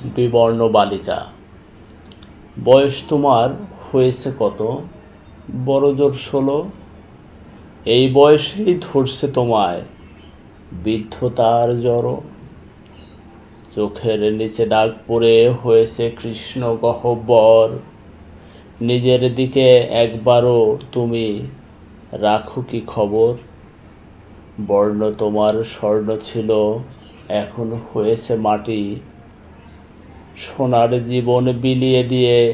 বিবর্ণ বালিকা। বয়স তোমার হয়েছে কত? বড়জোর 16। এই বয়সেই ধরছে তোমায় বৃদ্ধতার জড়। চোখের নিচে দাগ পড়ে হয়েছে কৃষ্ণ গহ্বর। নিজের দিকে একবারও তুমি রাখো কি খবর? বর্ণ তোমার স্বর্ণ ছিল, এখন হয়েছে মাটি। সোনার জীবন বিলিয়ে দিয়ে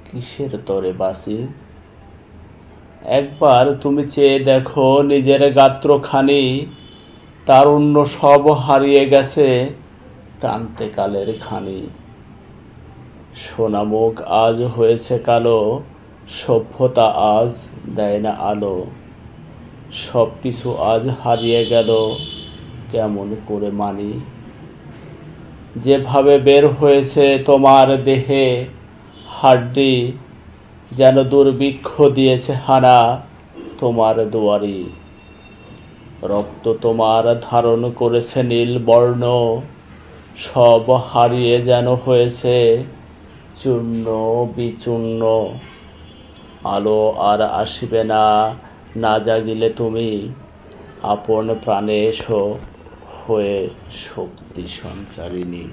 কিসের তরে বাঁচি? একবার তুমি চেয়ে দেখো নিজের গাত্রখানি, তারুণ্য সব হারিয়ে গেছে ক্রান্তিকালের খানি। সোনামুখ আজ হয়েছে কালো, সভ্যতা আজ দেয় না আলো। সব কিছু আজ হারিয়ে গেল, কেমন করে মানি? যেভাবে বের হয়েছে তোমার দেহে হাড্ডি, যেন দুর্ভিক্ষ দিয়েছে হানা তোমার দুয়ারি। রক্ত তোমার ধারণ করেছে নীল বর্ণ, সব হারিয়ে যেন হয়েছে চূর্ণ বিচূর্ণ। আলো আর আসিবে না, না জাগিলে তুমি আপন প্রাণে এসো হয়ে শক্তি সঞ্চারিণী।